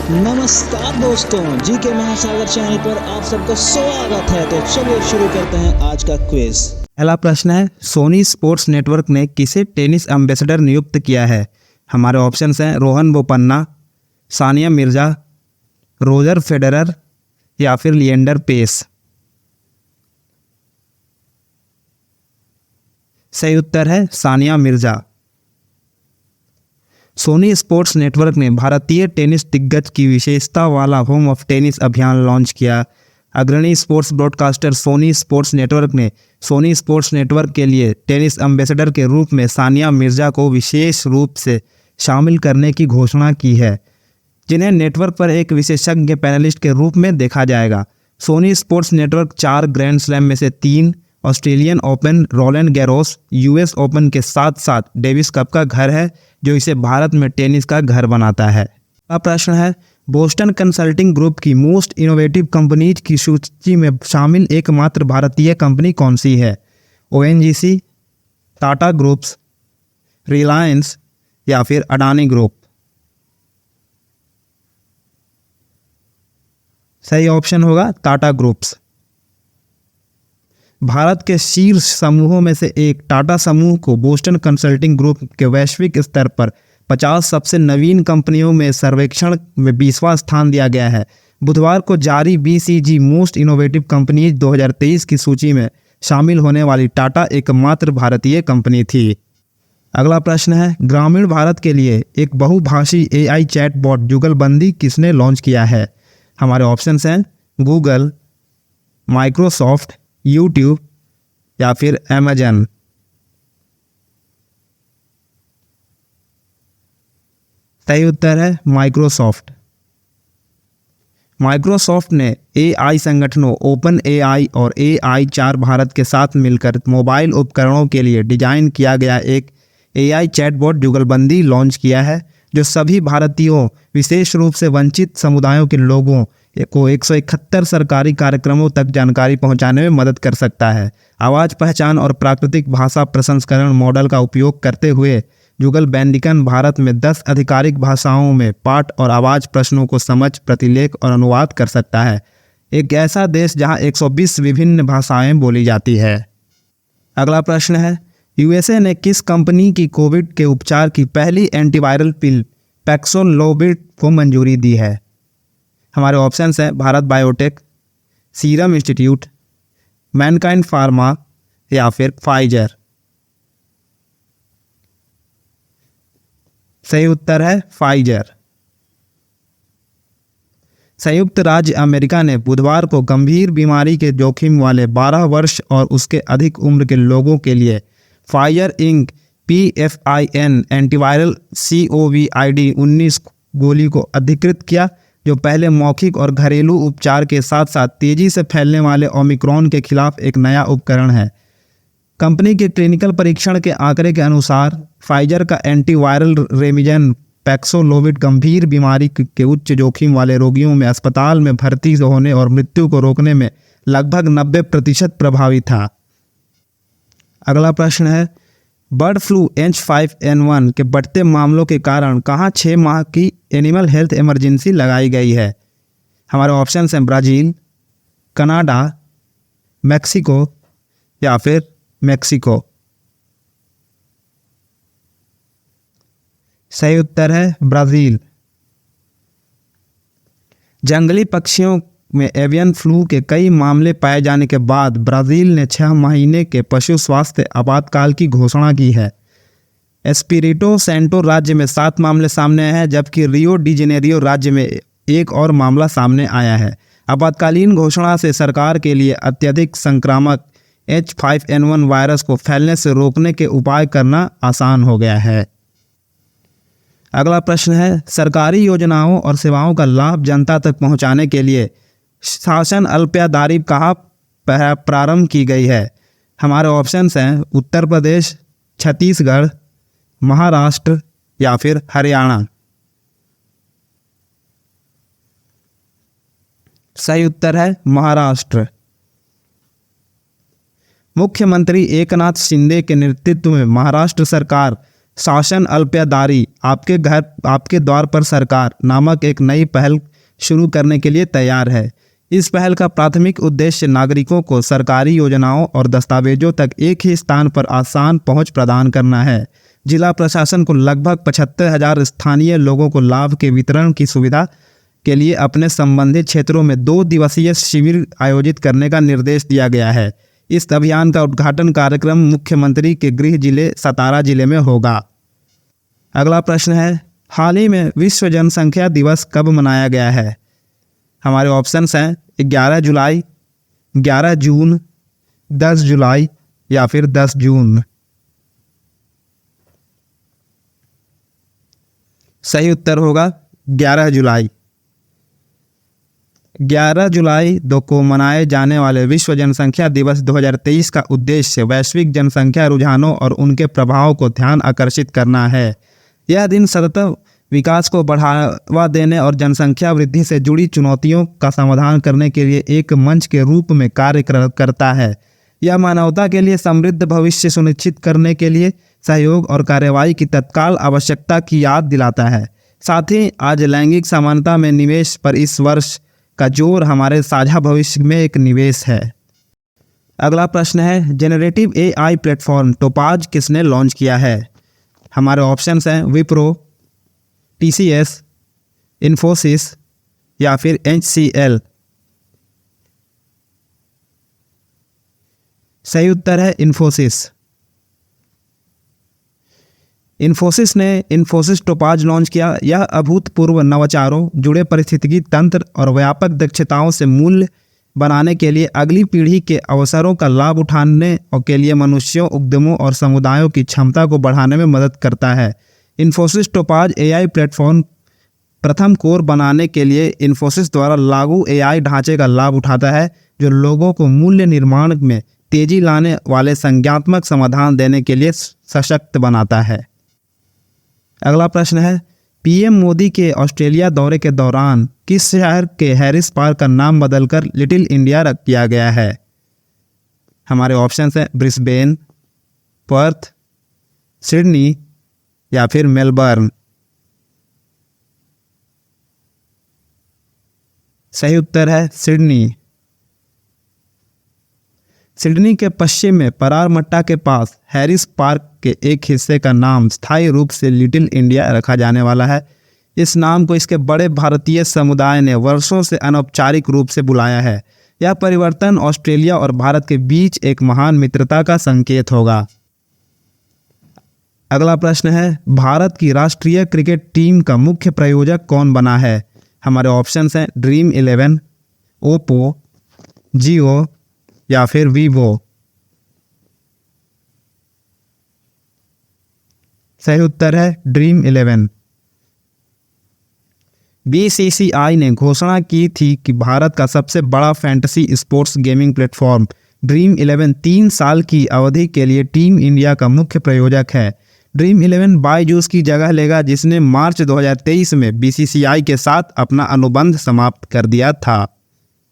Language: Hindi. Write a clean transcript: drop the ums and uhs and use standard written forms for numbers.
नमस्कार दोस्तों, जी के महासागर चैनल पर आप सबका स्वागत है। तो चलिए शुरू करते हैं आज का क्विज। पहला प्रश्न है, सोनी स्पोर्ट्स नेटवर्क ने किसे टेनिस एम्बेसडर नियुक्त किया है? हमारे ऑप्शंस हैं रोहन बोपन्ना, सानिया मिर्जा, रोजर फेडरर या फिर लिएंडर पेस। सही उत्तर है Sania Mirza. Sony Sports Network ने भारतीय टेनिस दिग्गज की विशेषता वाला होम ऑफ टेनिस अभियान लॉन्च किया। अग्रणी sports broadcaster Sony Sports Network ने सोनी स्पोर्ट्स नेटवर्क के लिए टेनिस एम्बेसडर के रूप में सानिया मिर्जा को विशेष रूप से शामिल करने की घोषणा की है, जिन्हें नेटवर्क पर एक विशेषज्ञ पैनलिस्ट के रूप में देखा जाएगा। Sony Sports Network 4 grand slam में से 3, Australian Open, Roland Garros, US Open के साथ साथ डेविस कप का घर है, जो इसे भारत में टेनिस का घर बनाता है। अगला प्रश्न है, बोस्टन कंसल्टिंग ग्रुप की मोस्ट इनोवेटिव कंपनीज की सूची में शामिल एकमात्र भारतीय कंपनी कौन सी है? ओएनजीसी, टाटा ग्रुप्स, रिलायंस या फिर अडानी ग्रुप। सही ऑप्शन होगा टाटा ग्रुप्स। भारत के शीर्ष समूहों में से एक टाटा समूह को बोस्टन कंसल्टिंग ग्रुप के वैश्विक स्तर पर 50 सबसे नवीन कंपनियों में सर्वेक्षण में 20वां स्थान दिया गया है। बुधवार को जारी बीसीजी मोस्ट इनोवेटिव कंपनीज 2023 की सूची में शामिल होने वाली टाटा एकमात्र भारतीय कंपनी थी। अगला प्रश्न है, ग्रामीण भारत के लिए एक बहुभाषी एआई चैटबॉट जुगलबंदी किसने लॉन्च किया है? हमारे ऑप्शंस हैं गूगल, माइक्रोसॉफ्ट, यूट्यूब या फिर अमेजन। सही उत्तर है माइक्रोसॉफ्ट। माइक्रोसॉफ्ट ने एआई संगठनों ओपन एआई और एआई 4 भारत के साथ मिलकर मोबाइल उपकरणों के लिए डिजाइन किया गया एक एआई चैटबॉट जुगलबंदी लॉन्च किया है, जो सभी भारतीयों, विशेष रूप से वंचित समुदायों के लोगों को 171 सरकारी कार्यक्रमों तक जानकारी पहुंचाने में मदद कर सकता है। आवाज़ पहचान और प्राकृतिक भाषा प्रसंस्करण मॉडल का उपयोग करते हुए जुगलबंदिकन भारत में 10 आधिकारिक भाषाओं में पाठ और आवाज़ प्रश्नों को समझ, प्रतिलेख और अनुवाद कर सकता है। एक ऐसा देश जहां 120 विभिन्न भाषाएं बोली जाती है। अगला प्रश्न है, यूएसए ने किस कंपनी की कोविड के उपचार की पहली एंटीवायरल पिल पैक्सोलोविड को मंजूरी दी है? हमारे ऑप्शंस हैं Bharat biotech, serum institute, Mankind pharma या फिर फाइजर। सही उत्तर है फाइजर। संयुक्त राज्य अमेरिका ने बुधवार को गंभीर बीमारी के जोखिम वाले 12 वर्ष और उसके अधिक उम्र के लोगों के लिए Pfizer Inc PFIN antiviral COVID-19 गोली को अधिकृत किया, जो पहले मौखिक और घरेलू उपचार के साथ साथ तेजी से फैलने वाले ओमिक्रॉन के खिलाफ एक नया उपकरण है। कंपनी के क्लिनिकल परीक्षण के आंकड़े के अनुसार फाइजर का एंटीवायरल रेमिजन पैक्सोलोविड गंभीर बीमारी के उच्च जोखिम वाले रोगियों में अस्पताल में भर्ती होने और मृत्यु को रोकने में लगभग 90% प्रभावी था। अगला प्रश्न है, बर्ड फ्लू H5N1 के बढ़ते मामलों के कारण कहाँ 6 माह की एनिमल हेल्थ इमरजेंसी लगाई गई है? हमारे ऑप्शंस हैं ब्राज़ील, कनाडा, मैक्सिको या फिर मेक्सिको। सही उत्तर है ब्राज़ील। जंगली पक्षियों में एवियन फ्लू के कई मामले पाए जाने के बाद ब्राज़ील ने 6 महीने के पशु स्वास्थ्य आपातकाल की घोषणा की है। एस्पिरिटो सेंटो राज्य में 7 मामले सामने आए हैं, जबकि रियो डी जेनेरियो राज्य में एक और मामला सामने आया है। आपातकालीन घोषणा से सरकार के लिए अत्यधिक संक्रामक H5N1 वायरस को फैलने से रोकने के उपाय करना आसान हो गया है। अगला प्रश्न है, सरकारी योजनाओं और सेवाओं का लाभ जनता तक पहुंचाने के लिए शासन अल्पावधि कहाँ प्रारंभ की गई है? हमारे ऑप्शंस हैं उत्तर प्रदेश, छत्तीसगढ़, महाराष्ट्र या फिर हरियाणा। सही उत्तर है महाराष्ट्र। मुख्यमंत्री एकनाथ शिंदे के नेतृत्व में महाराष्ट्र सरकार शासन अल्पयादारी, आपके घर आपके द्वार पर सरकार नामक एक नई पहल शुरू करने के लिए तैयार है। इस पहल का प्राथमिक उद्देश्य नागरिकों को सरकारी योजनाओं और दस्तावेजों तक एक ही स्थान पर आसान पहुंच प्रदान करना है। जिला प्रशासन को लगभग 75,000 स्थानीय लोगों को लाभ के वितरण की सुविधा के लिए अपने संबंधित क्षेत्रों में 2 दिवसीय शिविर आयोजित करने का निर्देश दिया गया है। इस अभियान का उद्घाटन कार्यक्रम मुख्यमंत्री के गृह जिले सतारा जिले में होगा। अगला प्रश्न है, हाल ही में विश्व जनसंख्या दिवस कब मनाया गया है? हमारे ऑप्शंस हैं 11 जुलाई, 11 जून, 10 जुलाई या फिर 10 जून। सही उत्तर होगा 11 जुलाई। 11 जुलाई को मनाए जाने वाले विश्व जनसंख्या दिवस 2023 का उद्देश्य वैश्विक जनसंख्या रुझानों और उनके प्रभाव को ध्यान आकर्षित करना है। यह दिन सतत विकास को बढ़ावा देने और जनसंख्या वृद्धि से जुड़ी चुनौतियों का समाधान करने के लिए एक मंच के रूप में कार्य करता है। यह मानवता के लिए समृद्ध भविष्य सुनिश्चित करने के लिए सहयोग और कार्रवाई की तत्काल आवश्यकता की याद दिलाता है। साथ ही आज लैंगिक समानता में निवेश पर इस वर्ष का जोर हमारे साझा भविष्य में एक निवेश है। अगला प्रश्न है, जेनरेटिव AI प्लेटफॉर्म टोपाज किसने लॉन्च किया है? हमारे ऑप्शंस हैं विप्रो, TCS, इन्फोसिस या फिर HCL। सही उत्तर है इन्फोसिस। इन्फोसिस ने इन्फोसिस टोपाज लॉन्च किया। यह अभूतपूर्व नवाचारों, जुड़े पारिस्थितिकी तंत्र और व्यापक दक्षताओं से मूल्य बनाने के लिए अगली पीढ़ी के अवसरों का लाभ उठाने और के लिए मनुष्यों, उद्यमों और समुदायों की क्षमता को बढ़ाने में मदद करता है। इन्फोसिस टोपाज AI प्लेटफॉर्म प्रथम कोर बनाने के लिए इन्फोसिस द्वारा लागू AI ढांचे का लाभ उठाता है, जो लोगों को मूल्य निर्माण में तेजी लाने वाले संज्ञानात्मक समाधान देने के लिए सशक्त बनाता है। अगला प्रश्न है, PM मोदी के ऑस्ट्रेलिया दौरे के दौरान किस शहर के हैरिस पार्क का नाम बदलकर लिटिल इंडिया रख दिया गया है? हमारे ऑप्शंस हैं ब्रिस्बेन, पर्थ, सिडनी या फिर मेलबर्न। सही उत्तर है सिडनी। सिडनी के पश्चिम में परारमट्टा के पास हैरिस पार्क के एक हिस्से का नाम स्थायी रूप से लिटिल इंडिया रखा जाने वाला है। इस नाम को इसके बड़े भारतीय समुदाय ने वर्षों से अनौपचारिक रूप से बुलाया है। यह परिवर्तन ऑस्ट्रेलिया और भारत के बीच एक महान मित्रता का संकेत होगा। अगला प्रश्न है, भारत की राष्ट्रीय क्रिकेट टीम का मुख्य प्रायोजक कौन बना है? हमारे ऑप्शंस हैं ड्रीम 11, ओप्पो, जियो या फिर वीवो। सही उत्तर है ड्रीम 11। BCCI ने घोषणा की थी कि भारत का सबसे बड़ा fantasy sports gaming platform dream 11 3 साल की अवधि के लिए टीम इंडिया का मुख्य प्रायोजक है। ड्रीम 11 बायजूस की जगह लेगा, जिसने मार्च 2023 में BCCI के साथ अपना अनुबंध समाप्त कर दिया था।